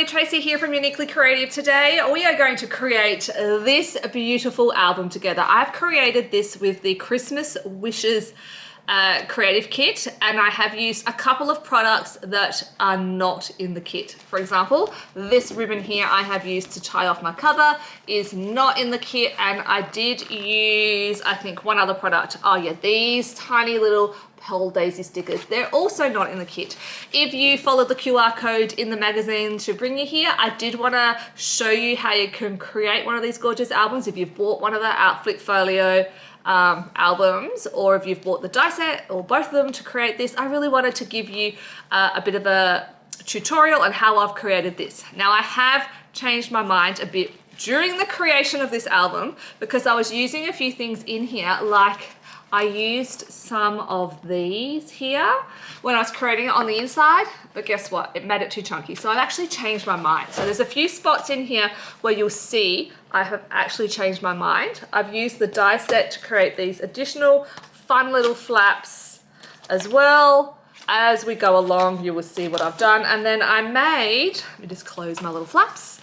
everybody, Tracy here from Uniquely Creative. Today we are going to create this beautiful album together. I've created this with the Christmas Wishes creative kit, and I have used a couple of products that are not in the kit. For example, this ribbon here I have used to tie off my cover is not in the kit, and I did use, I think, one other product. Oh yeah, these tiny little Pearl Daisy stickers. They're also not in the kit. If you follow the QR code in the magazine to bring you here, I did want to show you how you can create one of these gorgeous albums. If you've bought one of the Flipfolio albums, or if you've bought the die set or both of them to create this, I really wanted to give you a bit of a tutorial on how I've created this. Now I have changed my mind a bit during the creation of this album because I was using a few things in here, like I used some of these here when I was creating it on the inside, but guess what? It made it too chunky. So I've actually changed my mind. So there's a few spots in here where you'll see I have actually changed my mind. I've used the die set to create these additional fun little flaps as well. As we go along, you will see what I've done. And then I made, let me just close my little flaps,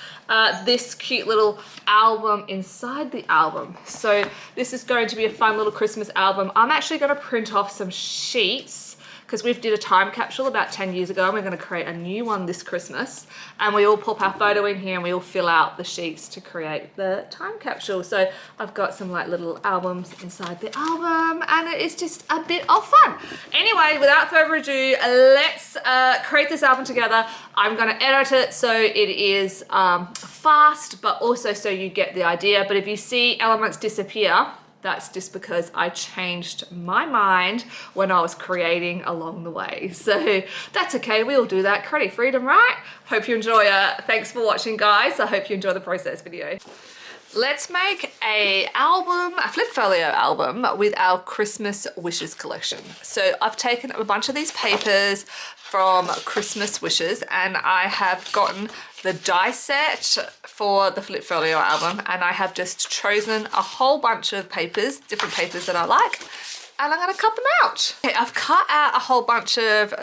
this cute little album inside the album. So this is going to be a fun little Christmas album. I'm actually going to print off some sheets because we did a time capsule about 10 years ago, and we're going to create a new one this Christmas. And we all pop our photo in here and we all fill out the sheets to create the time capsule. So I've got some like little albums inside the album, and it is just a bit of fun. Anyway, without further ado, let's create this album together. I'm going to edit it so it is fast, but also so you get the idea. But if you see elements disappear, that's just because I changed my mind when I was creating along the way. So that's okay, we all do that. Creative freedom, right? Hope you enjoy it. Thanks for watching, guys. I hope you enjoy the process video. Let's make a Flipfolio album with our Christmas Wishes collection. So I've taken a bunch of these papers from Christmas Wishes, and I have gotten the die set for the Flipfolio album, and I have just chosen a whole bunch of papers, different papers that I like, and I'm gonna cut them out. Okay, I've cut out a whole bunch of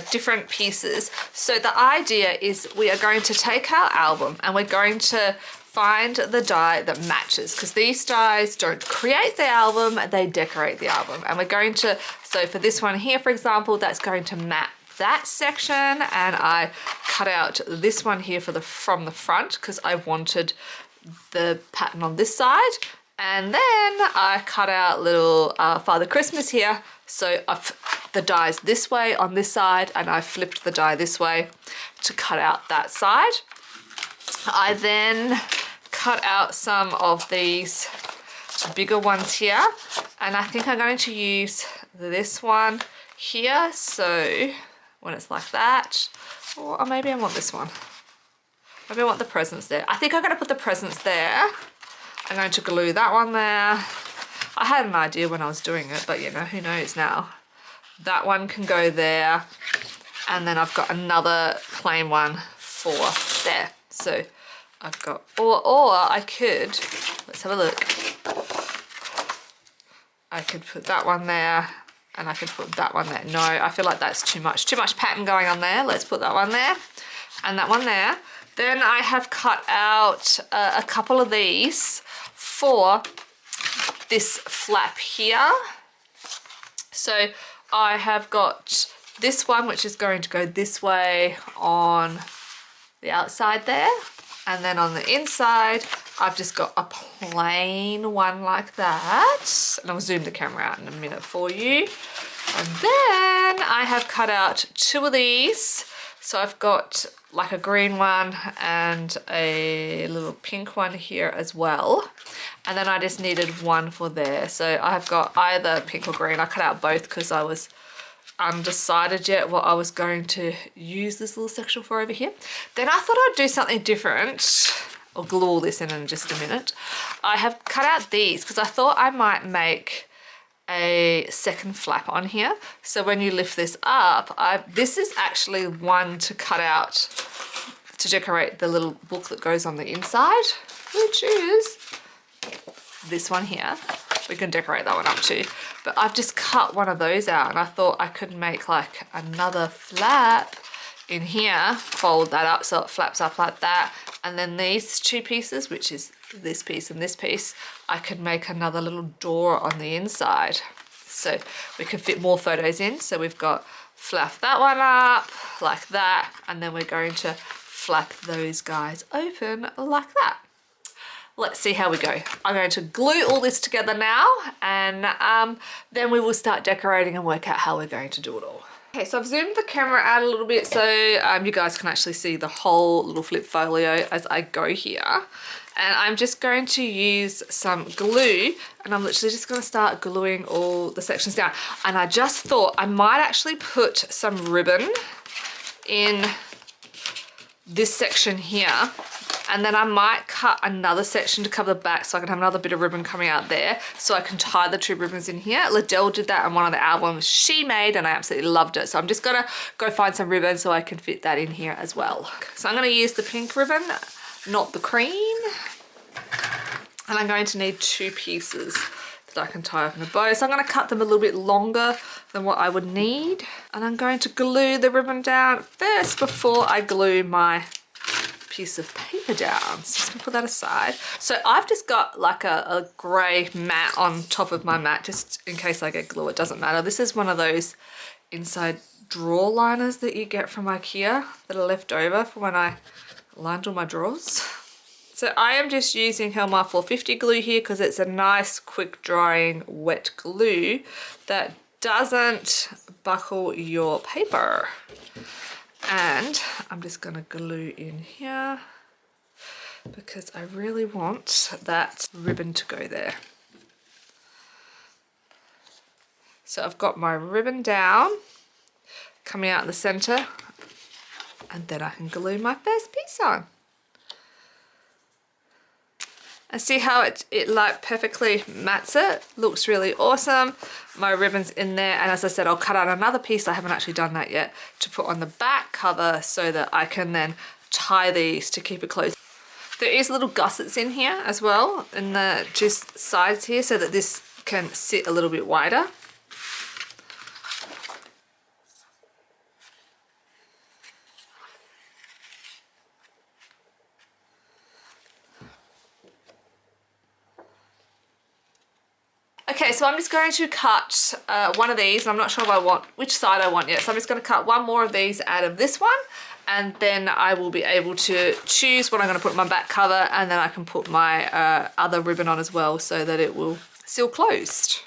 different pieces. So the idea is we are going to take our album and we're going to find the die that matches, because these dies don't create the album, they decorate the album. And we're going to, so for this one here, for example, that's going to match that section, and I cut out this one here from the front because I wanted the pattern on this side. And then I cut out little Father Christmas here. So the die's this way on this side, and I flipped the die this way to cut out that side. I then cut out some of these bigger ones here, and I think I'm going to use this one here. So when it's like that, or maybe I want this one. Maybe I want the presents there. I think I'm going to put the presents there. I'm going to glue that one there. I had an idea when I was doing it, but you know, who knows now. That one can go there. And then I've got another plain one for there. So I've got, or I could, let's have a look. I could put that one there, and I could put that one there. No, I feel like that's too much pattern going on there. Let's put that one there and that one there. Then I have cut out a couple of these for this flap here. So I have got this one, which is going to go this way on the outside there. And then on the inside, I've just got a plain one like that. And I'll zoom the camera out in a minute for you. And then I have cut out two of these. So I've got like a green one and a little pink one here as well. And then I just needed one for there. So I've got either pink or green. I cut out both because I was undecided yet what I was going to use this little section for over here. Then I thought I'd do something different. I'll glue all this in just a minute. I have cut out these because I thought I might make a second flap on here. So when you lift this up, this is actually one to cut out to decorate the little book that goes on the inside, which is this one here. We can decorate that one up too. But I've just cut one of those out, and I thought I could make like another flap in here, fold that up so it flaps up like that. And then these two pieces, which is this piece and this piece, I could make another little door on the inside. So we can fit more photos in. So we've got flap that one up like that. And then we're going to flap those guys open like that. Let's see how we go. I'm going to glue all this together now, and then we will start decorating and work out how we're going to do it all. Okay, so I've zoomed the camera out a little bit so you guys can actually see the whole little flip folio as I go here. And I'm just going to use some glue, and I'm literally just going to start gluing all the sections down. And I just thought I might actually put some ribbon in this section here, and then I might cut another section to cover the back so I can have another bit of ribbon coming out there so I can tie the two ribbons in here. Liddell did that on one of the albums she made and I absolutely loved it. So I'm just gonna go find some ribbon so I can fit that in here as well. So I'm gonna use the pink ribbon, not the cream. And I'm going to need two pieces that I can tie up in a bow. So I'm gonna cut them a little bit longer than what I would need. And I'm going to glue the ribbon down first before I glue my piece of paper down. So just gonna put that aside. So I've just got like a grey mat on top of my mat just in case I get glue. It doesn't matter. This is one of those inside drawer liners that you get from IKEA that are left over for when I lined all my drawers. So I am just using Helmar 450 glue here because it's a nice quick drying wet glue that doesn't buckle your paper. And I'm just gonna glue in here because I really want that ribbon to go there. So I've got my ribbon down, coming out in the center, and then I can glue my first piece on. And see how it like perfectly mats it? Looks really awesome. My ribbon's in there, and as I said, I'll cut out another piece, I haven't actually done that yet, to put on the back cover so that I can then tie these to keep it closed. There is little gussets in here as well, in the just sides here, so that this can sit a little bit wider. Okay, so I'm just going to cut one of these, and I'm not sure if I want which side I want yet. So I'm just going to cut one more of these out of this one, and then I will be able to choose what I'm going to put in my back cover, and then I can put my other ribbon on as well so that it will seal closed.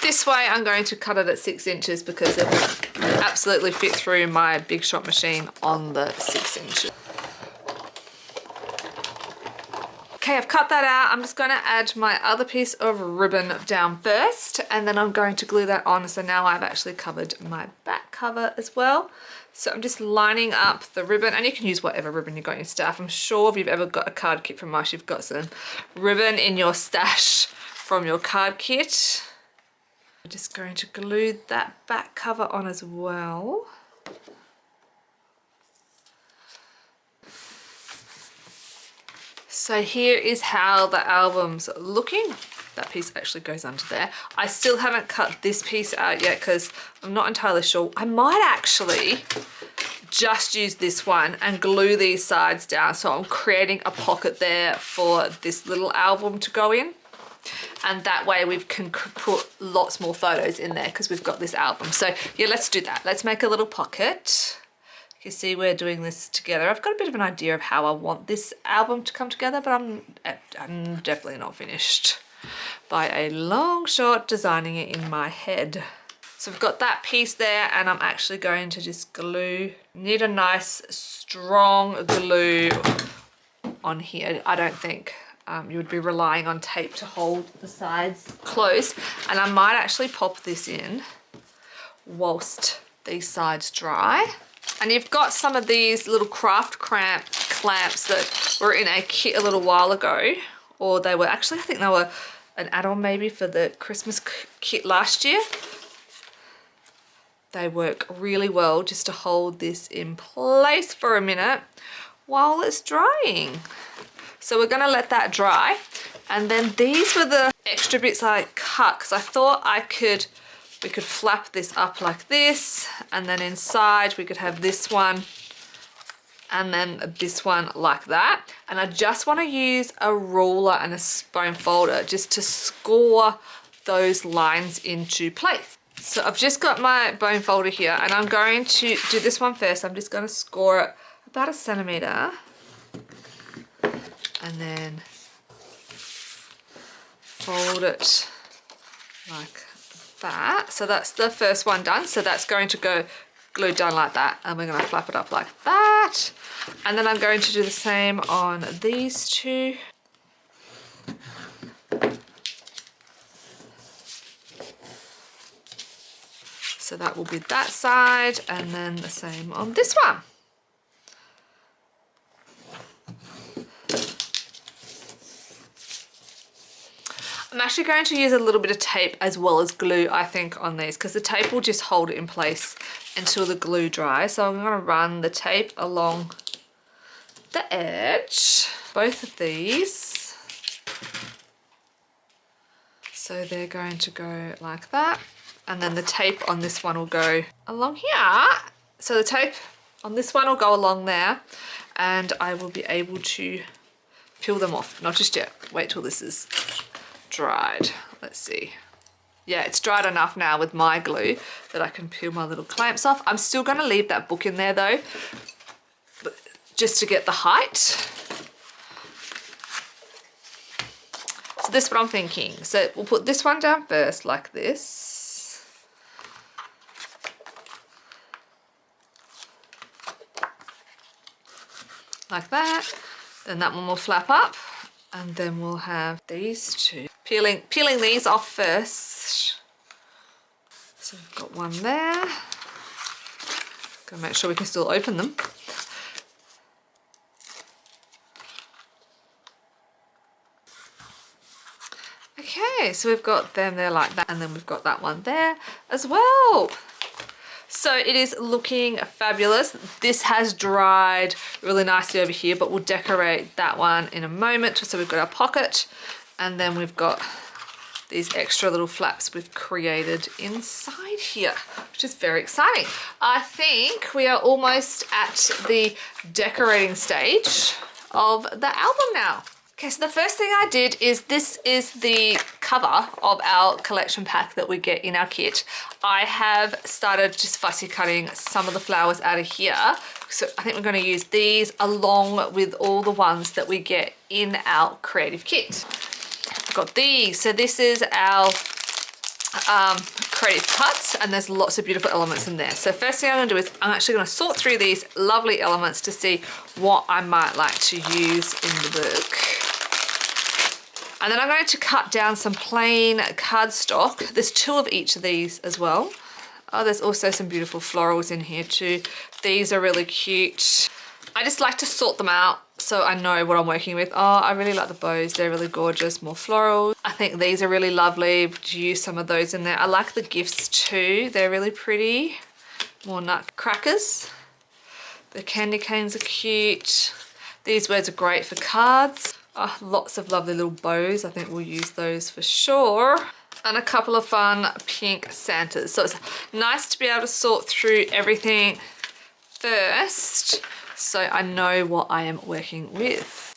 This way I'm going to cut it at 6 inches because it will absolutely fit through my Big Shot machine on the 6 inches. Okay, I've cut that out. I'm just going to add my other piece of ribbon down first, and then I'm going to glue that on. So now I've actually covered my back cover as well. So I'm just lining up the ribbon, and you can use whatever ribbon you've got in your stash. I'm sure if you've ever got a card kit from us, you've got some ribbon in your stash from your card kit. I'm just going to glue that back cover on as well. So here is how the album's looking. That piece actually goes under there. I still haven't cut this piece out yet because I'm not entirely sure. I might actually just use this one and glue these sides down. So I'm creating a pocket there for this little album to go in. And that way we can put lots more photos in there because we've got this album. So yeah, let's do that. Let's make a little pocket. You see we're doing this together. I've got a bit of an idea of how I want this album to come together, but I'm definitely not finished by a long shot designing it in my head. So I've got that piece there, and I'm actually going to just glue. Need a nice strong glue on here. I don't think you would be relying on tape to hold the sides closed. And I might actually pop this in whilst these sides dry. And you've got some of these little craft clamps that were in a kit a little while ago, or they were actually, I think they were an add-on maybe for the Christmas kit last year. They work really well just to hold this in place for a minute while it's drying. So we're gonna let that dry. And then these were the extra bits I cut because I thought I could we could flap this up like this, and then inside we could have this one and then this one like that. And I just want to use a ruler and a bone folder just to score those lines into place. So I've just got my bone folder here, and I'm going to do this one first. I'm just going to score it about 1 centimeter, and then fold it like that. So that's the first one done. So that's going to go glued down like that, and we're going to flap it up like that. And then I'm going to do the same on these two. So that will be that side, and then the same on this one. I'm actually going to use a little bit of tape as well as glue, I think, on these, because the tape will just hold it in place until the glue dries. So I'm going to run the tape along the edge, both of these. So they're going to go like that. And then the tape on this one will go along here. So the tape on this one will go along there, and I will be able to peel them off. Not just yet. Wait till this is dried. Let's see. Yeah, it's dried enough now with my glue that I can peel my little clamps off. I'm still going to leave that book in there though, but just to get the height. So this is what I'm thinking. So we'll put this one down first like this. Like that. Then that one will flap up, and then we'll have these two. Peeling these off first. So we've got one there. Gotta make sure we can still open them. Okay, so we've got them there like that, and then we've got that one there as well. So it is looking fabulous. This has dried really nicely over here, but we'll decorate that one in a moment. So we've got our pocket, and then we've got these extra little flaps we've created inside here, which is very exciting. I think we are almost at the decorating stage of the album now. Okay, so the first thing I did is, this is the cover of our collection pack that we get in our kit. I have started just fussy cutting some of the flowers out of here. So I think we're going to use these along with all the ones that we get in our creative kit. I've got these. So this is our creative cuts, and there's lots of beautiful elements in there. So first thing I'm going to do is I'm actually going to sort through these lovely elements to see what I might like to use in the book. And then I'm going to cut down some plain cardstock. There's 2 of each of these as well. Oh, there's also some beautiful florals in here too. These are really cute. I just like to sort them out so I know what I'm working with. Oh, I really like the bows. They're really gorgeous. More florals. I think these are really lovely. To use some of those in there. I like the gifts too. They're really pretty. More nutcrackers. The candy canes are cute. These words are great for cards. Oh, lots of lovely little bows. I think we'll use those for sure. And a couple of fun pink Santas. So it's nice to be able to sort through everything first so I know what I am working with.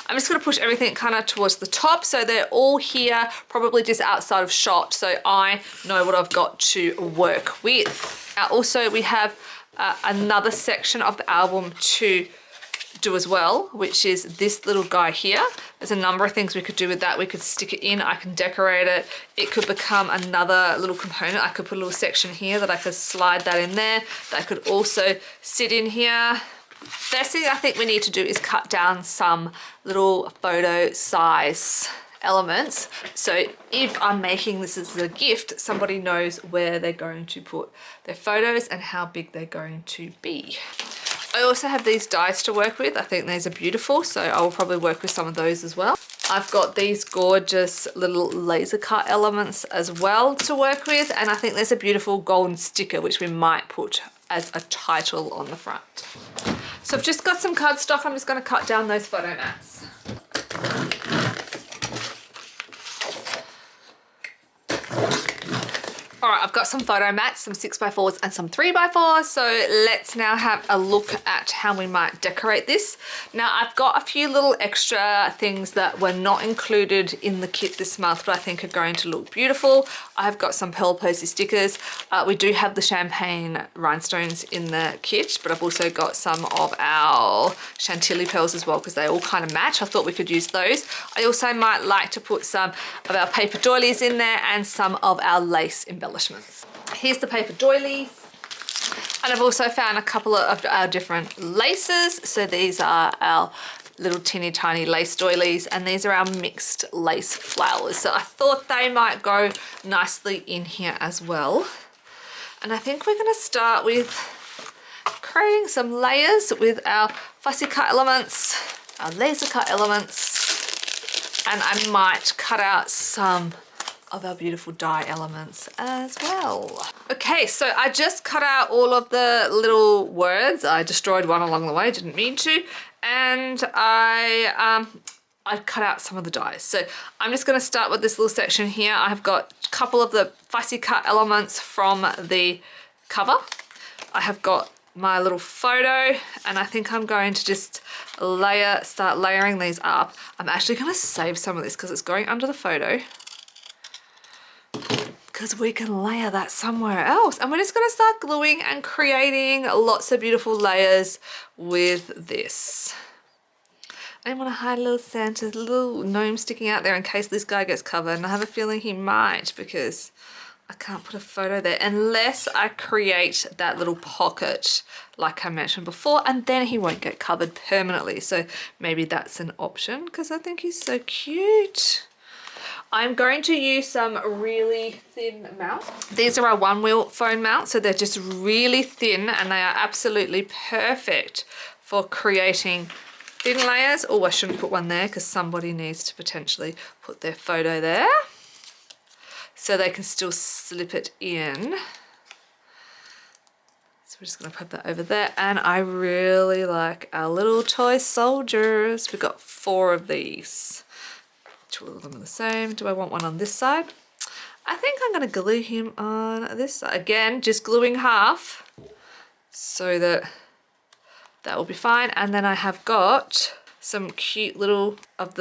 I'm just going to push everything kind of towards the top so they're all here, probably just outside of shot, so I know what I've got to work with. Now also we have another section of the album to do as well, which is this little guy here. There's a number of things we could do with that. We could stick it in, I can decorate it. It could become another little component. I could put a little section here that I could slide that in there. That could also sit in here. First thing I think we need to do is cut down some little photo size elements. So if I'm making this as a gift, somebody knows where they're going to put their photos and how big they're going to be. I also have these dies to work with. I think these are beautiful, so I will probably work with some of those as well. I've got these gorgeous little laser cut elements as well to work with, and I think there's a beautiful golden sticker which we might put as a title on the front. So I've just got some cardstock. I'm just going to cut down those photo mats. All right, I've got some photo mats, some 6x4s and some 3x4s. So let's now have a look at how we might decorate this. Now I've got a few little extra things that were not included in the kit this month, but I think are going to look beautiful. I've got some Pearl Posy stickers. We do have the champagne rhinestones in the kit, but I've also got some of our Chantilly pearls as well because they all kind of match. I thought we could use those. I also might like to put some of our paper doilies in there and some of our lace embellishments. Here's the paper doilies. And I've also found a couple of our different laces. So these are our little teeny tiny lace doilies, and these are our mixed lace flowers. So I thought they might go nicely in here as well. And I think we're gonna start with creating some layers with our fussy cut elements, our laser cut elements, and I might cut out some of our beautiful die elements as well. Okay, so I just cut out all of the little words. I destroyed one along the way, didn't mean to, and I cut out some of the dies. So I'm just going to start with this little section here. I've got a couple of the fussy cut elements from the cover. I have got my little photo, and I think I'm going to just start layering these up. I'm actually going to save some of this because it's going under the photo, because we can layer that somewhere else. And we're just gonna start gluing and creating lots of beautiful layers with this. I didn't want to hide little Santa's little gnome sticking out there in case this guy gets covered, and I have a feeling he might because I can't put a photo there unless I create that little pocket like I mentioned before, and then he won't get covered permanently. So maybe that's an option because I think he's so cute. I'm going to use some really thin mounts. These are our one wheel foam mounts, so they're just really thin and they are absolutely perfect for creating thin layers. Oh, I shouldn't put one there because somebody needs to potentially put their photo there so they can still slip it in. So we're just gonna put that over there. And I really like our little toy soldiers. We've got 4 of these. 2 of them are the same. Do I want one on this side? I think I'm going to glue him on this side. Again, just gluing half so that will be fine. And then I have got some cute little of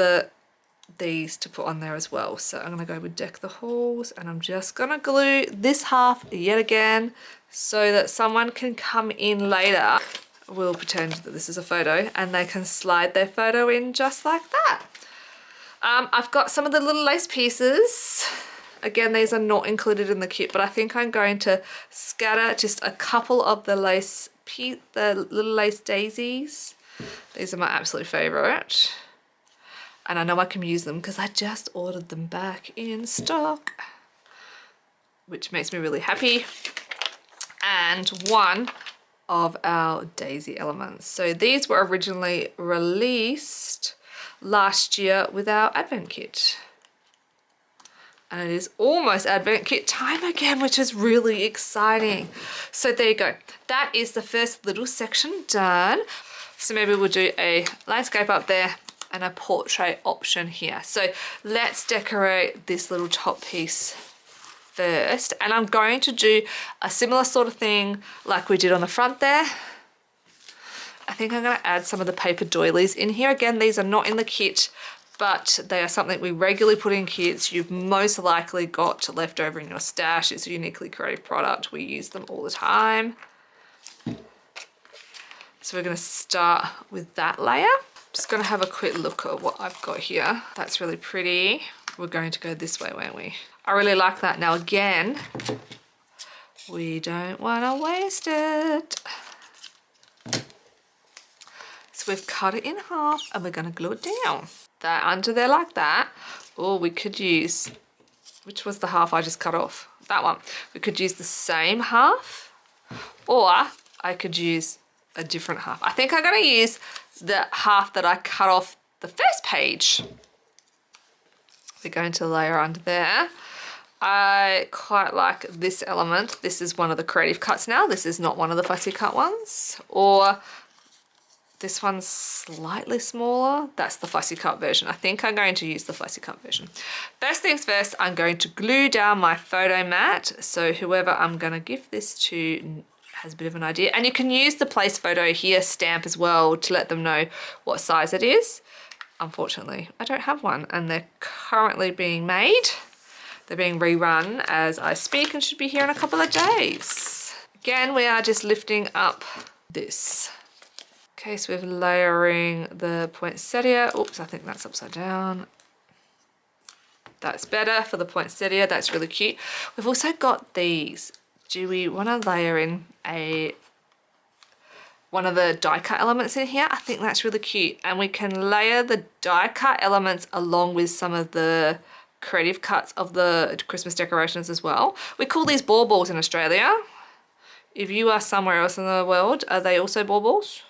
these to put on there as well. So I'm going to go with Deck the Halls, and I'm just going to glue this half yet again so that someone can come in later. We'll pretend that this is a photo and they can slide their photo in just like that. I've got some of the little lace pieces. Again, these are not included in the kit, but I think I'm going to scatter just a couple of the little lace daisies. These are my absolute favorite. And I know I can use them because I just ordered them back in stock, which makes me really happy. And one of our daisy elements. So these were originally released last year with our Advent kit. And it is almost Advent kit time again, which is really exciting. So there you go. That is the first little section done. So maybe we'll do a landscape up there and a portrait option here. So let's decorate this little top piece first. And I'm going to do a similar sort of thing like we did on the front there. I think I'm going to add some of the paper doilies in here. Again, these are not in the kit, but they are something we regularly put in kits. You've most likely got left over in your stash. It's a uniquely creative product. We use them all the time. So we're going to start with that layer. Just going to have a quick look at what I've got here. That's really pretty. We're going to go this way, won't we? I really like that. Now again, we don't want to waste it. So we've cut it in half and we're going to glue it down. That under there like that. Or we could use, which was the half I just cut off? That one. We could use the same half, or I could use a different half. I think I'm going to use the half that I cut off the first page. We're going to layer under there. I quite like this element. This is one of the creative cuts now. This is not one of the fussy cut ones. Or This one's slightly smaller. That's the fussy cut version. I think I'm going to use the fussy cut version. First things first, I'm going to glue down my photo mat. So whoever I'm going to give this to has a bit of an idea. And you can use the place photo here stamp as well to let them know what size it is. Unfortunately, I don't have one and they're currently being made. They're being rerun as I speak and should be here in a couple of days. Again, we are just lifting up this. Okay, so we're layering the poinsettia. Oops, I think that's upside down. That's better for the poinsettia. That's really cute. We've also got these. Do we want to layer in one of the die cut elements in here? I think that's really cute. And we can layer the die cut elements along with some of the creative cuts of the Christmas decorations as well. We call these baubles in Australia. If you are somewhere else in the world, are they also baubles?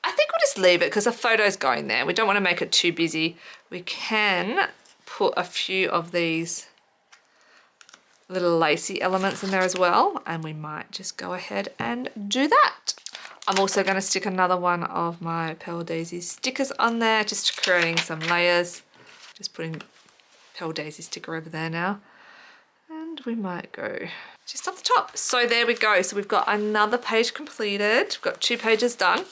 I think we'll just leave it because the photo's going there. We don't want to make it too busy. We can put a few of these little lacy elements in there as well, and we might just go ahead and do that. I'm also going to stick another one of my Pearl Daisy stickers on there, just creating some layers. Just putting Pearl Daisy sticker over there now. And we might go just off the top. So there we go. So we've got another page completed. We've got 2 pages done.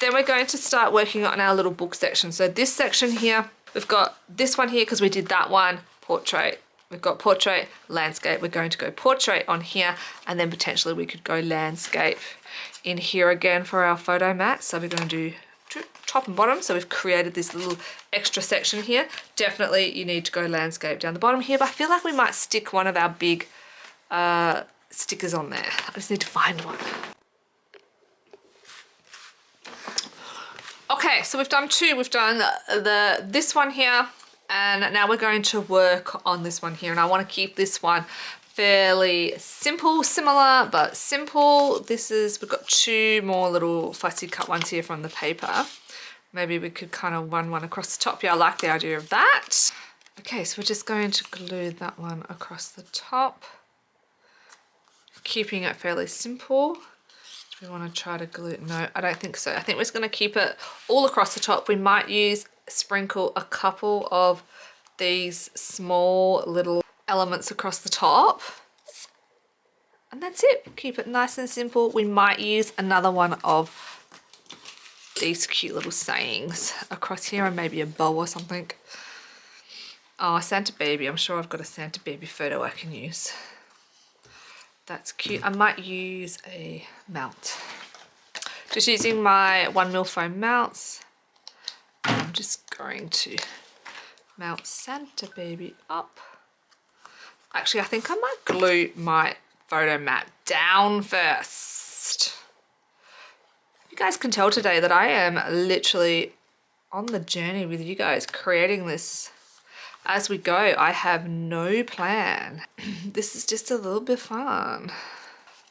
Then we're going to start working on our little book section. So this section here, we've got this one here because we did that one, portrait. We've got portrait, landscape. We're going to go portrait on here, and then potentially we could go landscape in here again for our photo mat. So we're going to do top and bottom. So we've created this little extra section here. Definitely you need to go landscape down the bottom here, but I feel like we might stick one of our big stickers on there. I just need to find one. Okay, so we've done 2. We've done this one here, and now we're going to work on this one here. And I want to keep this one fairly simple, similar, but simple. We've got 2 more little fussy cut ones here from the paper. Maybe we could kind of run one across the top. Yeah, I like the idea of that. Okay, so we're just going to glue that one across the top, keeping it fairly simple. We want to try to glue it. No, I don't think so. I think we're just going to keep it all across the top. We might sprinkle a couple of these small little elements across the top. And that's it. Keep it nice and simple. We might use another one of these cute little sayings across here, and maybe a bow or something. Oh, Santa Baby. I'm sure I've got a Santa Baby photo I can use. That's cute. I might use a mount. Just using my 1mm foam mounts. I'm just going to mount Santa Baby up. Actually, I think I might glue my photo mat down first. You guys can tell today that I am literally on the journey with you guys, creating this as we go. I have no plan. This is just a little bit fun.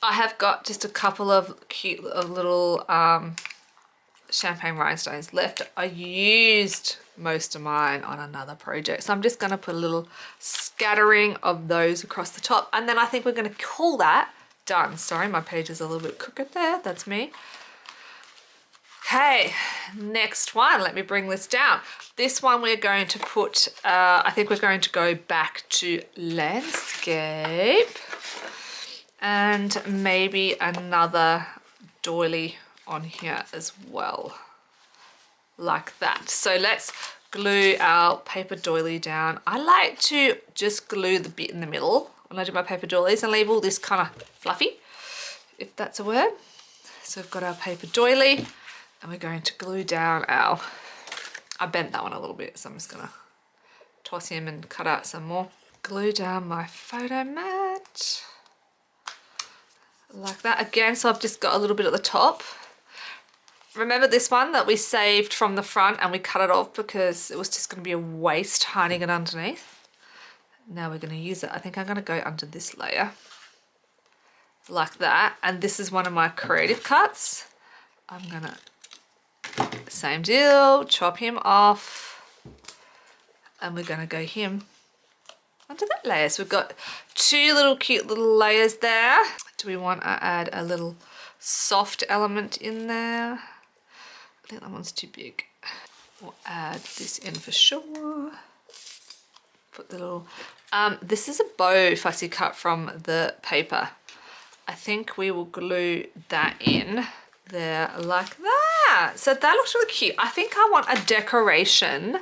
I have got just a couple of cute little champagne rhinestones left. I used most of mine on another project, so I'm just going to put a little scattering of those across the top, and then I think we're going to call that done. Sorry, my page is a little bit crooked there. That's me. Okay, next one. Let me bring this down. This one we're going to put, I think we're going to go back to landscape and maybe another doily on here as well, like that. So let's glue our paper doily down. I like to just glue the bit in the middle when I do my paper doilies and leave all this kind of fluffy, if that's a word. So we've got our paper doily. And we're going to glue down I bent that one a little bit, so I'm just gonna toss him and cut out some more. Glue down my photo mat, like that again. So I've just got a little bit at the top. Remember this one that we saved from the front and we cut it off because it was just gonna be a waste hiding it underneath. Now we're gonna use it. I think I'm gonna go under this layer, like that. And this is one of my creative cuts. I'm gonna, same deal, chop him off, and we're gonna go him onto that layer. So we've got 2 little cute little layers there. Do we want to add a little soft element in there? I think that one's too big. We'll add this in for sure. Put the little, this is a bow fussy cut from the paper. I think we will glue that in there like that. So that looks really cute. I think I want a decoration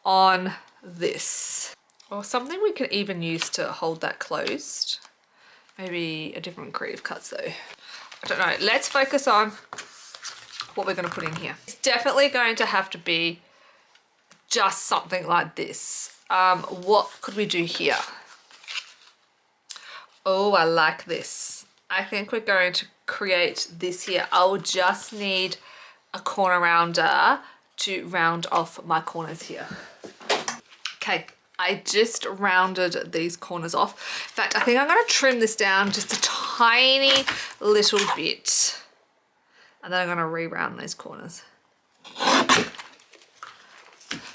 on this, or something we can even use to hold that closed. Maybe a different Creative Cuts though. I don't know. Let's focus on what we're going to put in here. It's definitely going to have to be just something like this. What could we do here? Oh, I like this. I think we're going to create this here. I'll just need a corner rounder to round off my corners here. Okay, I just rounded these corners off. In fact, I think I'm going to trim this down just a tiny little bit. And then I'm going to re-round these corners.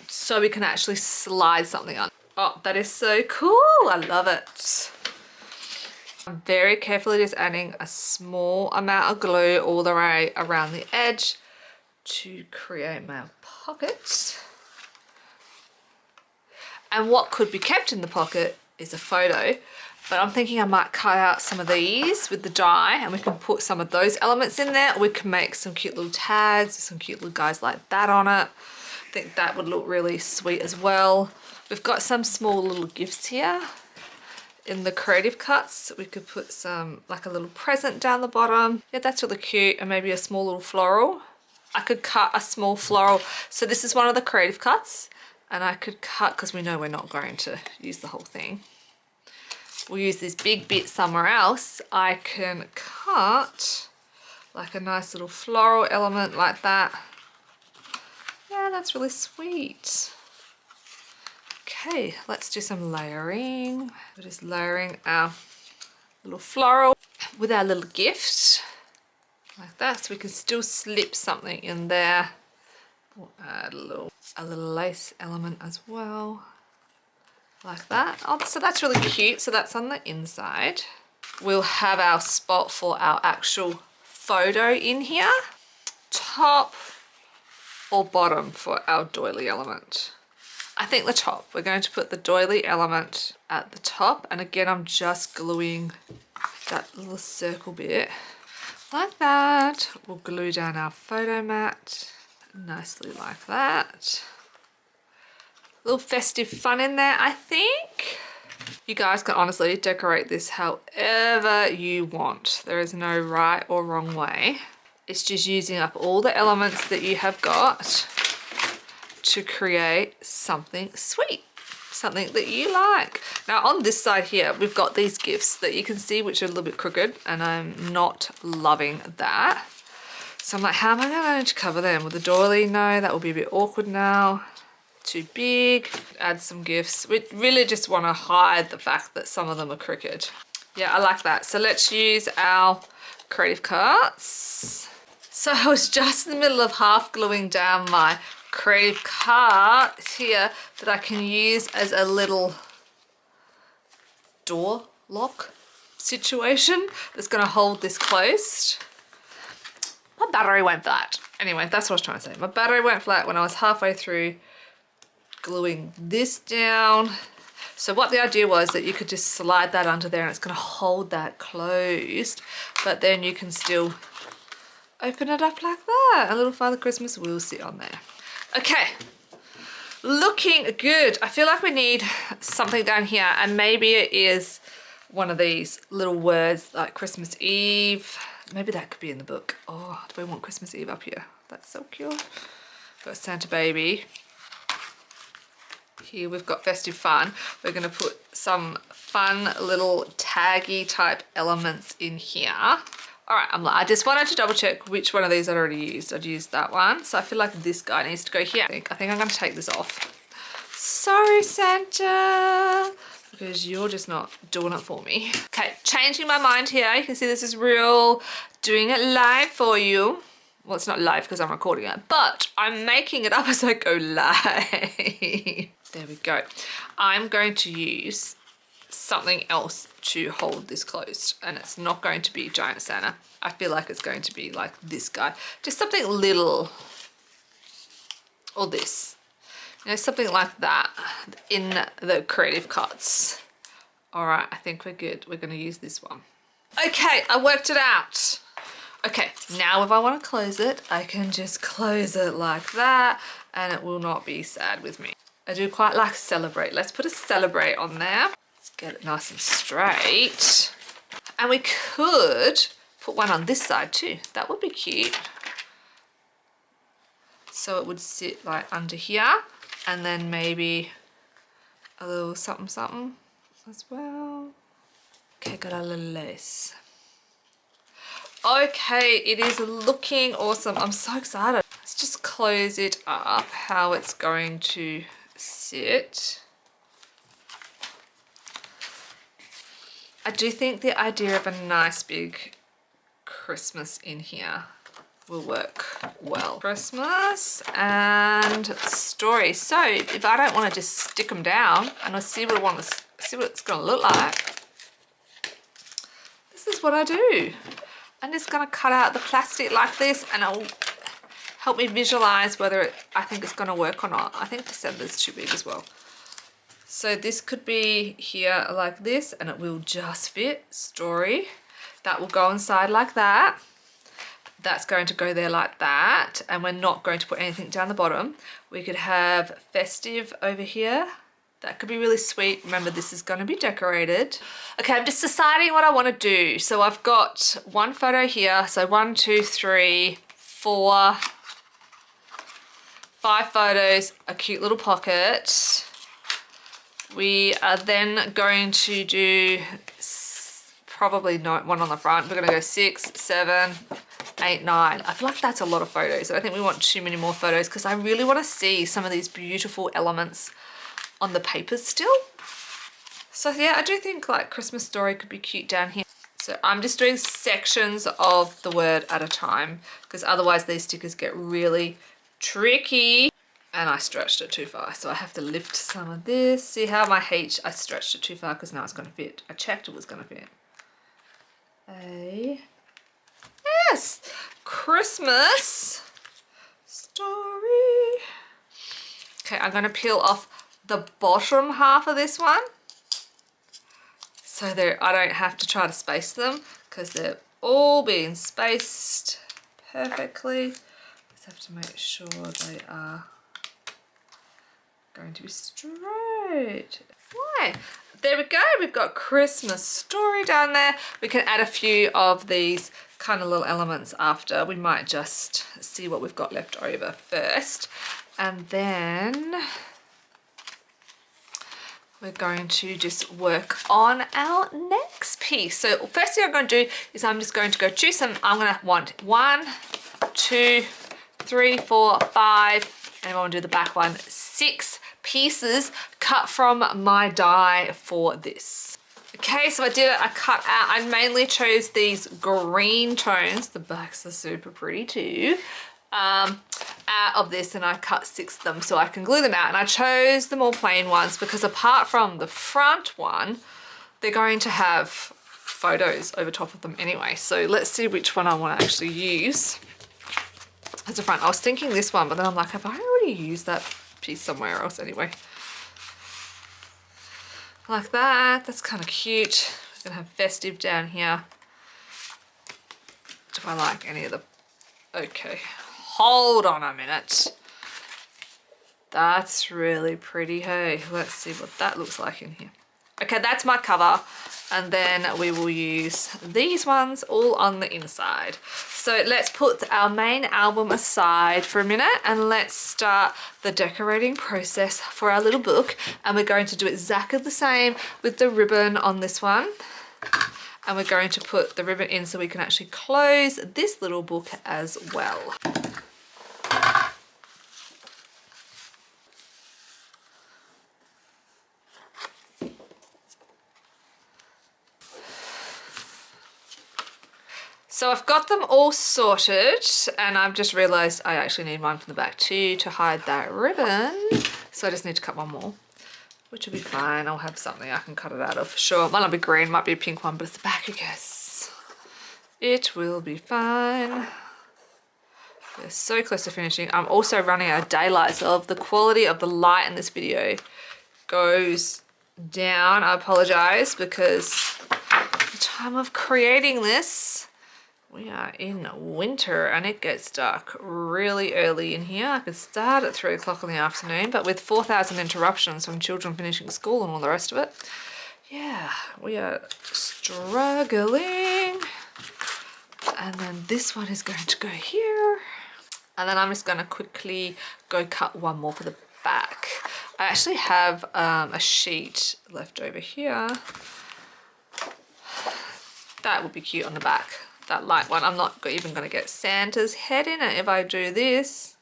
So we can actually slide something on. Oh, that is so cool. I love it. I'm very carefully just adding a small amount of glue all the way around the edge to create my pocket. And what could be kept in the pocket is a photo, but I'm thinking I might cut out some of these with the die and we can put some of those elements in there. We can make some cute little tags, some cute little guys like that on it. I think that would look really sweet as well. We've got some small little gifts here in the Creative Cuts. We could put some, like a little present down the bottom. Yeah, that's really cute. And maybe a small little floral. I could cut a small floral. So this is one of the Creative Cuts. And I could cut, because we know we're not going to use the whole thing. We'll use this big bit somewhere else. I can cut like a nice little floral element like that. Yeah, that's really sweet. Okay, let's do some layering. We're just layering our little floral with our little gift like that, so we can still slip something in there. We'll add a little lace element as well, like that. Oh, so that's really cute. So that's on the inside. We'll have our spot for our actual photo in here. Top or bottom for our doily element? I think the top. We're going to put the doily element at the top. And again, I'm just gluing that little circle bit like that. We'll glue down our photo mat nicely like that. A little festive fun in there, I think. You guys can honestly decorate this however you want. There is no right or wrong way. It's just using up all the elements that you have got to create something sweet, something that you like. Now on this side here, we've got these gifts that you can see, which are a little bit crooked, and I'm not loving that. So I'm like, how am I going to cover them? With a doily? No, that will be a bit awkward now. Too big. Add some gifts. We really just want to hide the fact that some of them are crooked. Yeah, I like that. So let's use our Creative Cuts. So I was just in the middle of half gluing down my Creative Cart here that I can use as a little door lock situation that's going to hold this closed. My battery went flat. Anyway, that's what I was trying to say. My battery went flat when I was halfway through gluing this down. So what the idea was that you could just slide that under there and it's going to hold that closed, but then you can still open it up like that. A little Father Christmas will sit on there. Okay, looking good. I feel like we need something down here, and maybe it is one of these little words like Christmas Eve. Maybe that could be in the book. Oh, do we want Christmas Eve up here? That's so cute. Got Santa Baby. Here we've got Festive Fun. We're going to put some fun little taggy type elements in here. All right, I just wanted to double check which one of these I'd already used. I'd used that one. So I feel like this guy needs to go here. I think I'm going to take this off. Sorry, Santa, because you're just not doing it for me. Okay, changing my mind here. You can see this is real, doing it live for you. Well, it's not live because I'm recording it, but I'm making it up as I go live. There we go. I'm going to use something else to hold this closed, and it's not going to be Giant Santa. I feel like it's going to be like this guy. Just something little or this. You know, something like that in the Creative Cuts. All right, I think we're good. We're gonna use this one. Okay, I worked it out. Okay, now if I want to close it, I can just close it like that and it will not be sad with me. I do quite like Celebrate. Let's put a Celebrate on there. Let's get it nice and straight. And we could put one on this side too. That would be cute. So it would sit like under here and then maybe a little something something as well. Okay, got a little lace. Okay, it is looking awesome. I'm so excited. Let's just close it up, how it's going to sit. I do think the idea of a nice big Christmas in here will work well. Christmas and story. So if I don't want to just stick them down and I see what I want to see what it's going to look like, this is what I do. I'm just going to cut out the plastic like this and it'll help me visualize whether I think it's going to work or not. I think December's too big as well. So this could be here like this and it will just fit story. That will go inside like that. That's going to go there like that. And we're not going to put anything down the bottom. We could have festive over here. That could be really sweet. Remember, this is going to be decorated. Okay, I'm just deciding what I want to do. So I've got one photo here. So 1, 2, 3, 4, 5 photos, a cute little pocket. We are then going to do probably not one on the front. We're going to go 6, 7, 8, 9. I feel like that's a lot of photos. I don't think we want too many more photos because I really want to see some of these beautiful elements on the papers still. So yeah, I do think like Christmas story could be cute down here. So I'm just doing sections of the word at a time because otherwise these stickers get really tricky. And I stretched it too far, so I have to lift some of this. See how my H, I stretched it too far because now it's going to fit. I checked it was going to fit. Yes, Christmas story. Okay, I'm going to peel off the bottom half of this one. So I don't have to try to space them because they're all being spaced perfectly. Just have to make sure they are going to be straight. Right, there we go. We've got Christmas story down there. We can add a few of these kind of little elements after. We might just see what we've got left over first. And then we're going to just work on our next piece. So first thing I'm going to do is I'm just going to go choose some. I'm going to want 1, 2, 3, 4, 5, and I want to do the back one, 6 pieces cut from my die for this. Okay, so I did it, I cut out, I mainly chose these green tones, the backs are super pretty too, out of this, and I cut 6 of them so I can glue them out. And I chose the more plain ones because apart from the front one, they're going to have photos over top of them anyway. So let's see which one I want to actually use as a front. I was thinking this one, but then I'm like, have I already used that piece somewhere else anyway? Like that, that's kind of cute. We're gonna have festive down here. Do I like any of the, okay, hold on a minute. That's really pretty, hey. Let's see what that looks like in here. Okay, that's my cover. And then we will use these ones all on the inside. So let's put our main album aside for a minute and let's start the decorating process for our little book. And we're going to do exactly the same with the ribbon on this one. And we're going to put the ribbon in so we can actually close this little book as well. So I've got them all sorted and I've just realized I actually need one from the back too to hide that ribbon. So I just need to cut one more, which will be fine. I'll have something I can cut it out of for sure. It might not be green, might be a pink one, but it's the back, I guess. It will be fine. We're so close to finishing. I'm also running out of daylight, so if the quality of the light in this video goes down, I apologize, because the time of creating this, we are in winter and it gets dark really early in here. I could start at 3 o'clock in the afternoon, but with 4,000 interruptions from children finishing school and all the rest of it, yeah, we are struggling. And then this one is going to go here. And then I'm just going to quickly go cut one more for the back. I actually have a sheet left over here. That would be cute on the back, that light one. I'm not even going to get Santa's head in it if I do this.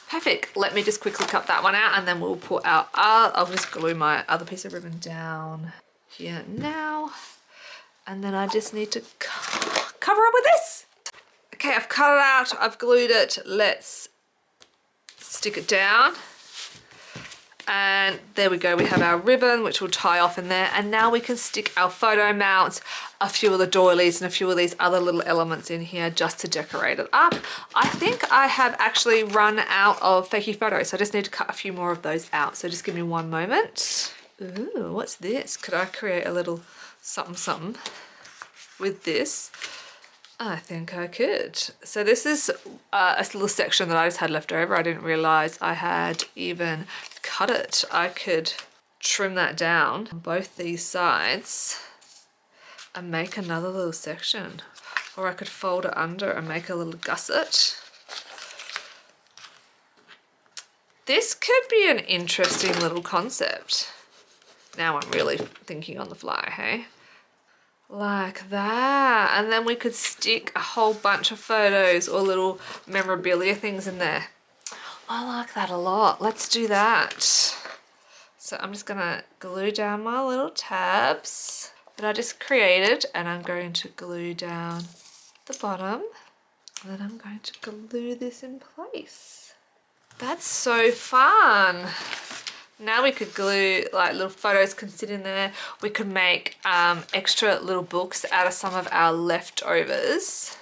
Perfect. Let me just quickly cut that one out and then we'll put our, I'll just glue my other piece of ribbon down here now. And then I just need to cover up with this. Okay, I've cut it out, I've glued it. Let's stick it down. And there we go, we have our ribbon, which will tie off in there. And now we can stick our photo mounts, a few of the doilies and a few of these other little elements in here just to decorate it up. I think I have actually run out of fakey photos, so I just need to cut a few more of those out. So just give me one moment. Ooh, what's this? Could I create a little something something with this? I think I could. So this is a little section that I just had left over. I didn't realize I had even cut it. I could trim that down on both these sides and make another little section. Or I could fold it under and make a little gusset. This could be an interesting little concept. Now I'm really thinking on the fly, hey? Like that. And then we could stick a whole bunch of photos or little memorabilia things in there. I like that a lot. Let's do that. So I'm just gonna glue down my little tabs that I just created, and I'm going to glue down the bottom. And then I'm going to glue this in place. That's so fun. Now we could glue, like, little photos can sit in there. We could make extra little books out of some of our leftovers.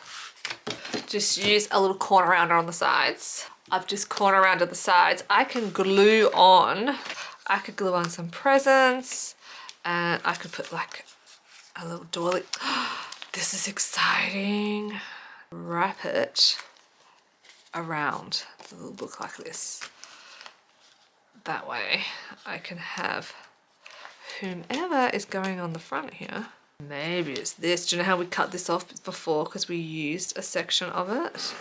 Just use a little corner rounder on the sides. I've just corner rounded the sides. I could glue on some presents, and I could put like a little doily. This is exciting. Wrap it around the little book like this. That way I can have whomever is going on the front here. Maybe it's this. Do you know how we cut this off before because we used a section of it?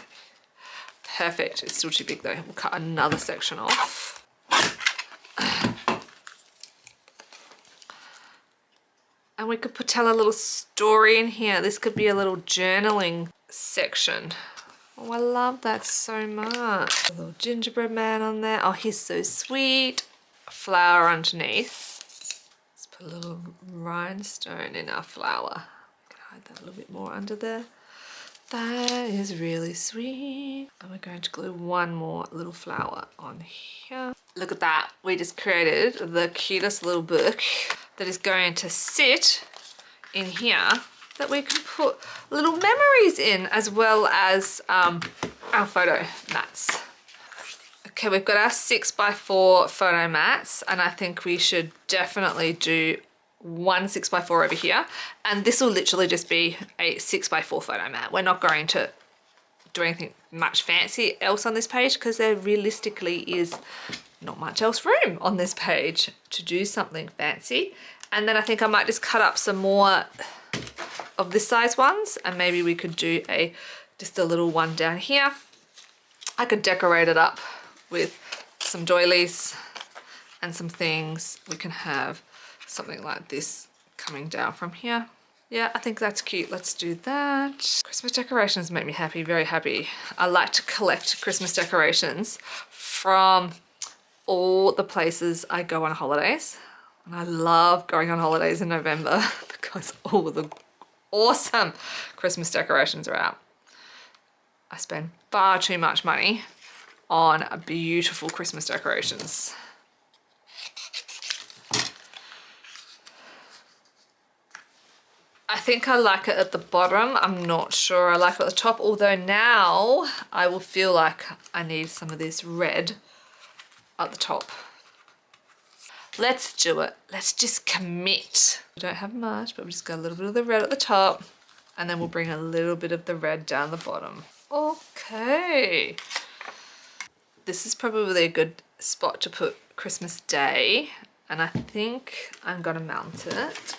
Perfect. It's still too big though. We'll cut another section off. And we could tell a little story in here. This could be a little journaling section. Oh, I love that so much. A little gingerbread man on there. Oh, he's so sweet. A flower underneath. Let's put a little rhinestone in our flower. We can hide that a little bit more under there. That is really sweet. And we're going to glue one more little flower on here. Look at that. We just created the cutest little book that is going to sit in here, that we can put little memories in, as well as our photo mats. Okay, we've got our 6x4 photo mats, and I think we should definitely do one 6x4 over here, and this will literally just be a 6x4 photo mat. We're not going to do anything much fancy else on this page because there realistically is not much else room on this page to do something fancy. And then I think I might just cut up some more of this size ones, and maybe we could do just a little one down here. I could decorate it up with some doilies and some things. We can have something like this coming down from here. Yeah, I think that's cute. Let's do that. Christmas decorations make me happy, very happy. I like to collect Christmas decorations from all the places I go on holidays. And I love going on holidays in November because all the awesome Christmas decorations are out. I spend far too much money on beautiful Christmas decorations. I think I like it at the bottom. I'm not sure I like it at the top, although now I will feel like I need some of this red at the top. Let's do it. Let's just commit. We don't have much, but we just got a little bit of the red at the top, and then we'll bring a little bit of the red down the bottom. Okay. This is probably a good spot to put Christmas Day, and I think I'm gonna mount it,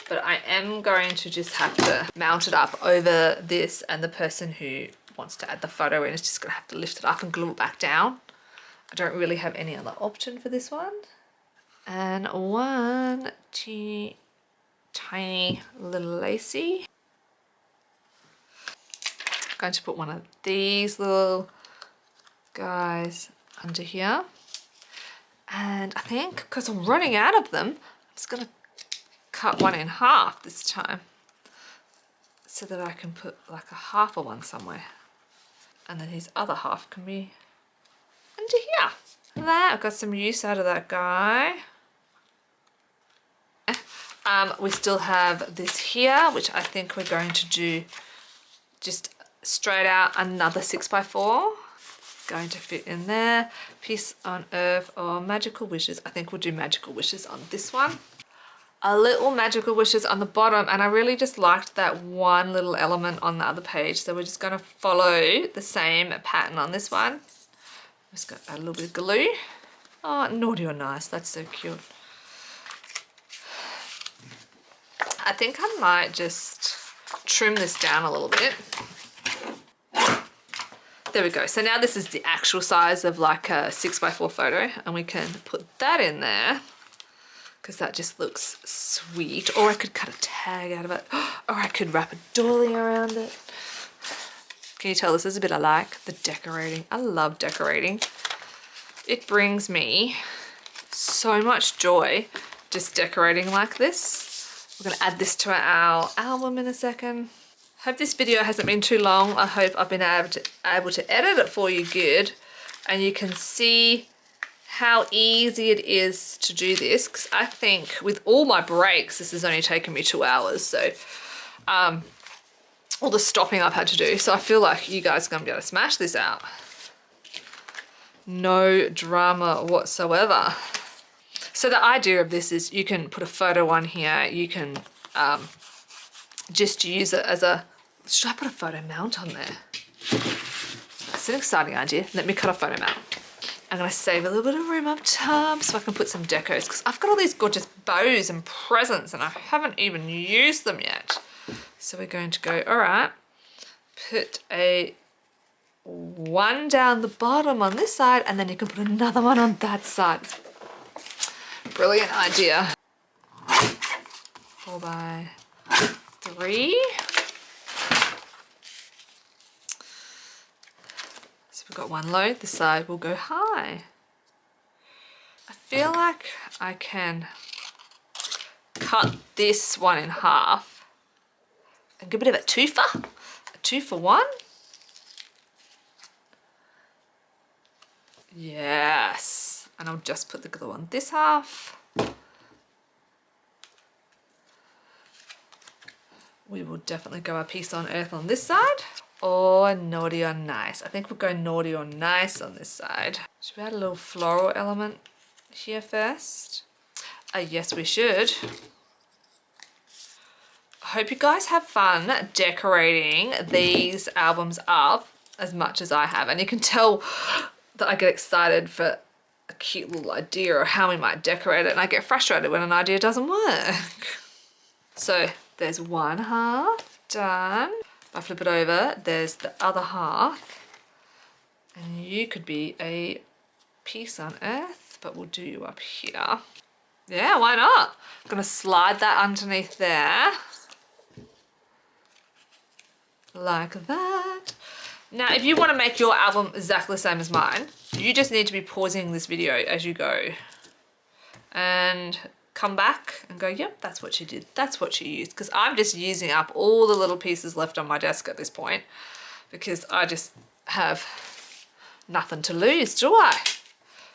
but I am going to just have to mount it up over this, and the person who wants to add the photo in is just gonna have to lift it up and glue it back down. I don't really have any other option for this one. And one tiny little lacy. I'm going to put one of these little guys under here. And I think because I'm running out of them, I'm just going to cut one in half this time so that I can put like a half of one somewhere. And then his other half can be under here. That, I've got some use out of that guy. We still have this here, which I think we're going to do just straight out another 6x4. Going to fit in there. Peace on Earth or Magical Wishes. I think we'll do Magical Wishes on this one. A little Magical Wishes on the bottom, and I really just liked that one little element on the other page. So we're just going to follow the same pattern on this one. I'm just going to add a little bit of glue. Oh, naughty or nice. That's so cute. I think I might just trim this down a little bit. There we go. So now this is the actual size of like a 6x4 photo, and we can put that in there because that just looks sweet. Or I could cut a tag out of it, or I could wrap a dolly around it. Can you tell this is a bit I like? The decorating. I love decorating. It brings me so much joy just decorating like this. We're gonna add this to our album in a second. Hope this video hasn't been too long. I hope I've been able to edit it for you good, and you can see how easy it is to do this, because I think with all my breaks this has only taken me 2 hours, so all the stopping I've had to do, so I feel like you guys are gonna be able to smash this out. No drama whatsoever. So the idea of this is you can put a photo on here, you can just use it as a, should I put a photo mount on there? That's an exciting idea. Let me cut a photo mount. I'm gonna save a little bit of room up top so I can put some decos, because I've got all these gorgeous bows and presents and I haven't even used them yet. So we're going to go, all right, put a one down the bottom on this side, and then you can put another one on that side. Brilliant idea. 4x3. So we've got one low, this side will go high. I feel like I can cut this one in half and give a bit of a twofer. A 2 for 1. Yes. And I'll just put the glue on this half. We will definitely go a Peace on Earth on this side. Or Naughty or Nice. I think we'll go Naughty or Nice on this side. Should we add a little floral element here first? Yes, we should. I hope you guys have fun decorating these albums up as much as I have. And you can tell that I get excited for a cute little idea or how we might decorate it, and I get frustrated when an idea doesn't work. So there's one half done. If I flip it over, there's the other half, and you could be a Peace on Earth, but we'll do you up here. Yeah, why not? I'm gonna slide that underneath there like that. Now, if you want to make your album exactly the same as mine, you just need to be pausing this video as you go and come back and go, yep, that's what you did. That's what you used. Because I'm just using up all the little pieces left on my desk at this point, because I just have nothing to lose, do I?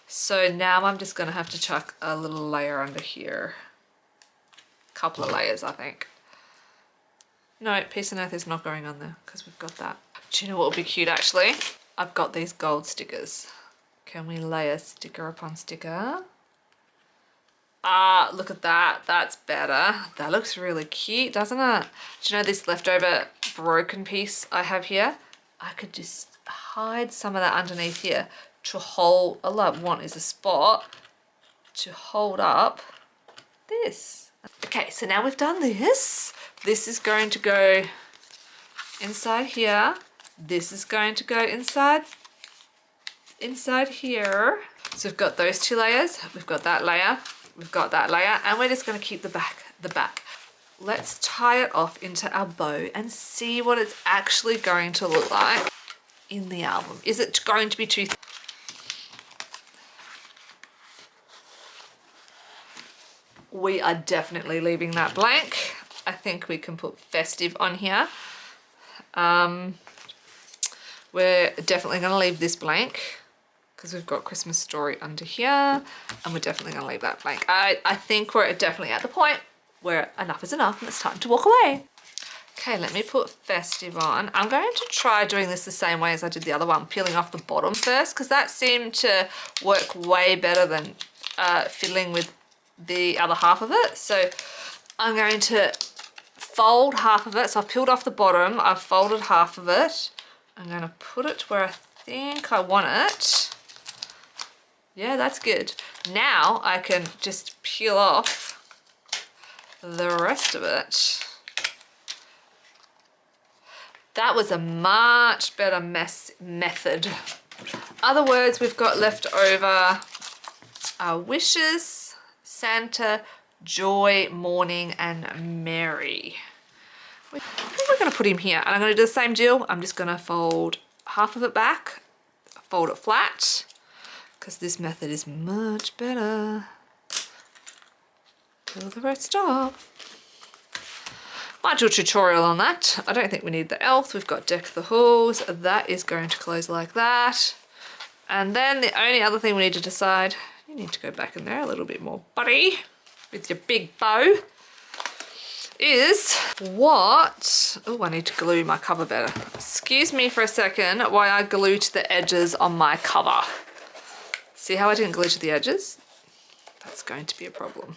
So now I'm just going to have to chuck a little layer under here. A couple of layers, I think. No, Peace on Earth is not going on there because we've got that. Do you know what would be cute actually? I've got these gold stickers. Can we layer sticker upon sticker? Ah, look at that. That's better. That looks really cute, doesn't it? Do you know this leftover broken piece I have here? I could just hide some of that underneath here to hold, all I want is a spot to hold up this. Okay, so now we've done this. This is going to go inside here. This is going to go inside here. So we've got those two layers. We've got that layer. We've got that layer, and we're just going to keep the back. Let's tie it off into our bow and see what it's actually going to look like in the album. Is it going to be too thick? We are definitely leaving that blank. I think we can put festive on here. We're definitely going to leave this blank because we've got Christmas Story under here, and we're definitely going to leave that blank. I think we're definitely at the point where enough is enough and it's time to walk away. Okay, let me put festive on. I'm going to try doing this the same way as I did the other one, peeling off the bottom first, because that seemed to work way better than fiddling with the other half of it. So I'm going to fold half of it. So I've peeled off the bottom, I've folded half of it. I'm going to put it where I think I want it. Yeah, that's good. Now I can just peel off the rest of it. That was a much better method. Other words we've got left over are wishes, Santa, joy, mourning, and Mary. I think we're going to put him here, and I'm going to do the same deal. I'm just going to fold half of it back, fold it flat, because this method is much better. Peel the rest off. Might do a tutorial on that. I don't think we need the elf. We've got Deck the Halls. That is going to close like that. And then the only other thing we need to decide, you need to go back in there a little bit more, buddy, with your big bow, is what... Oh, I need to glue my cover better. Excuse me for a second while I glue to the edges on my cover. See how I didn't glue to the edges? That's going to be a problem.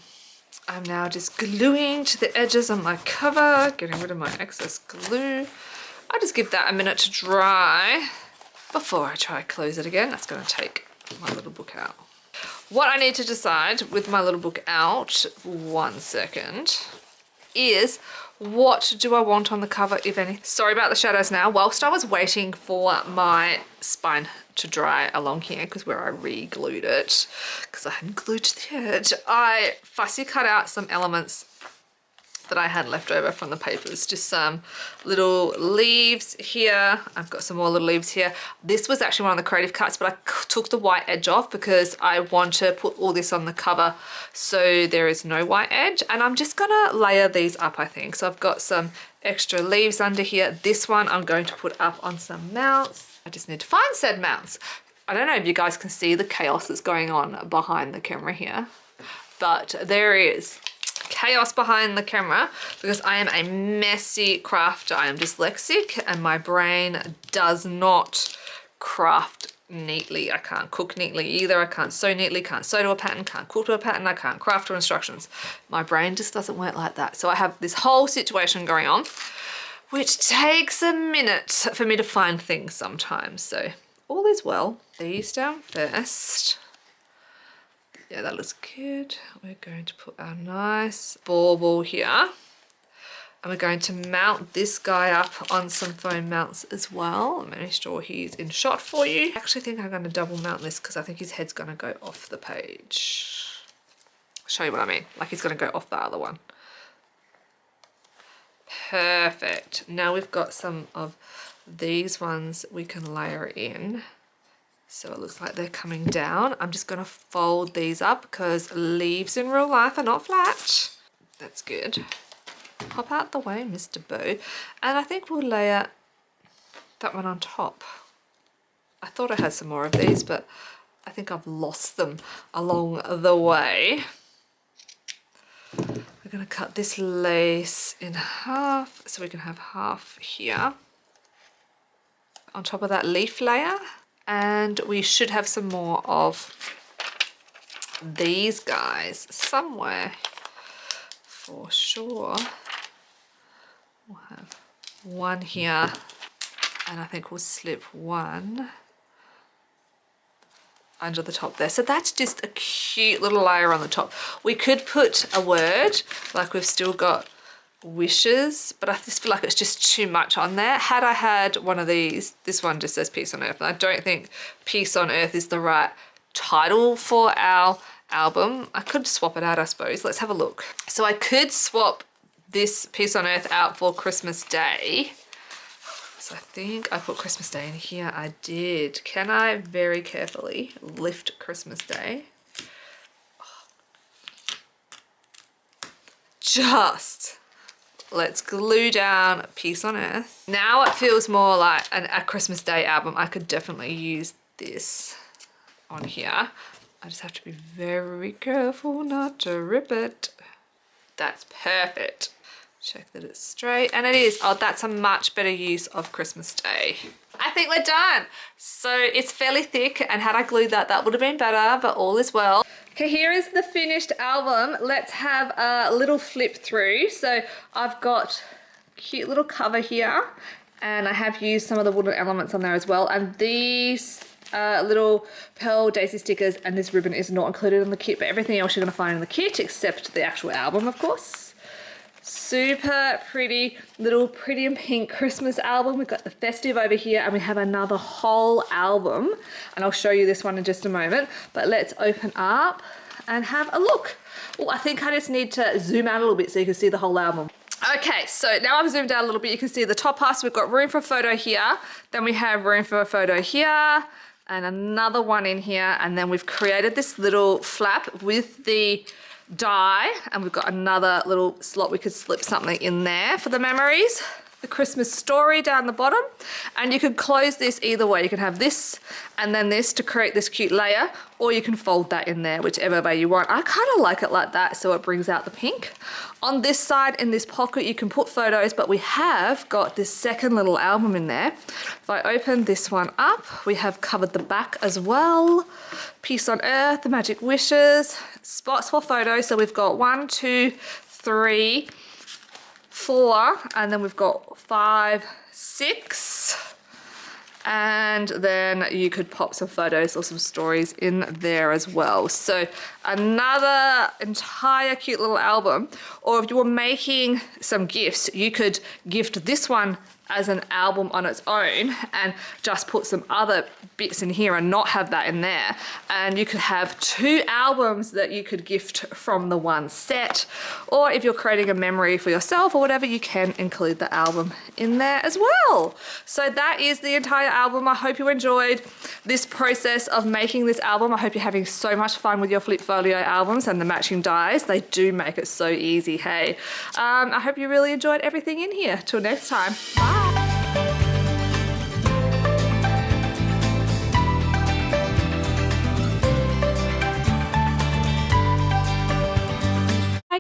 I'm now just gluing to the edges on my cover, getting rid of my excess glue. I just give that a minute to dry before I try to close it again. That's going to take my little book out. What I need to decide with my little book out, 1 second, is what do I want on the cover, if any. Sorry about the shadows now. Whilst I was waiting for my spine to dry along here, because where I re-glued it, because I hadn't glued to the edge, I fussy cut out some elements that I had left over from the papers. Just some little leaves here. I've got some more little leaves here. This was actually one of the creative cuts, but I took the white edge off because I want to put all this on the cover so there is no white edge. And I'm just gonna layer these up, I think. So I've got some extra leaves under here. This one I'm going to put up on some mounts. I just need to find said mounts. I don't know if you guys can see the chaos that's going on behind the camera here, but there is chaos behind the camera because I am a messy crafter. I am dyslexic and my brain does not craft neatly. I can't cook neatly either. I can't sew neatly, can't sew to a pattern, can't cook to a pattern, I can't craft to instructions. My brain just doesn't work like that. So I have this whole situation going on, which takes a minute for me to find things sometimes. So all is well. These down first. Yeah, that looks good. We're going to put our nice bauble here. And we're going to mount this guy up on some foam mounts as well. Make sure he's in shot for you. I actually think I'm going to double mount this because I think his head's going to go off the page. I'll show you what I mean. Like he's going to go off the other one. Perfect. Now we've got some of these ones we can layer in. So it looks like they're coming down. I'm just going to fold these up because leaves in real life are not flat. That's good. Pop out the way, Mr. Bow. And I think we'll layer that one on top. I thought I had some more of these, but I think I've lost them along the way. we're going to cut this lace in half so we can have half here on top of that leaf layer. And we should have some more of these guys somewhere for sure. We'll have one here, and I think we'll slip one under the top there. So that's just a cute little layer on the top. We could put a word, like we've still got wishes, but I just feel like it's just too much on there. Had I had one of these, this one just says Peace on Earth, and I don't think Peace on Earth is the right title for our album. I could swap it out, I suppose. Let's have a look. So I could swap this Peace on Earth out for Christmas Day. So I think I put Christmas Day in here. I did. Can I very carefully lift Christmas Day? Just let's glue down Peace on Earth. Now it feels more like a Christmas Day album. I could definitely use this on here. I just have to be very careful not to rip it. That's perfect. Check that it's straight, and it is. Oh, that's a much better use of Christmas Day. I think we're done. So it's fairly thick, and had I glued that, that would have been better, but all is well. Okay, here is the finished album. Let's have a little flip through. So I've got a cute little cover here, and I have used some of the wooden elements on there as well. And these little pearl daisy stickers and this ribbon is not included in the kit, but everything else you're gonna find in the kit except the actual album, of course. Super pretty little Pretty in Pink Christmas album. We've got the festive over here, and we have another whole album, and I'll show you this one in just a moment. But let's open up and have a look. Oh, I think I just need to zoom out a little bit so you can see the whole album. Okay, so now I've zoomed out a little bit. You can see the top part. So we've got room for a photo here, then we have room for a photo here, and another one in here, and then we've created this little flap with the die, and we've got another little slot we could slip something in there for the memories. The Christmas story down the bottom, and you could close this either way. You can have this and then this to create this cute layer, or you can fold that in there, whichever way you want. I kind of like it like that, so it brings out the pink. On this side, in this pocket, you can put photos, but we have got this second little album in there. If I open this one up, we have covered the back as well. Peace on Earth, the Magic Wishes, spots for photos. So we've got 1, 2, 3, 4, and then we've got 5, 6, and then you could pop some photos or some stories in there as well. So another entire cute little album. Or if you were making some gifts, you could gift this one as an album on its own and just put some other bits in here and not have that in there. And you could have 2 albums that you could gift from the one set. Or if you're creating a memory for yourself or whatever, you can include the album in there as well. So that is the entire album. I hope you enjoyed this process of making this album. I hope you're having so much fun with your Flipfolio albums and the matching dies. They do make it so easy, hey. I hope you really enjoyed everything in here. Till next time, bye.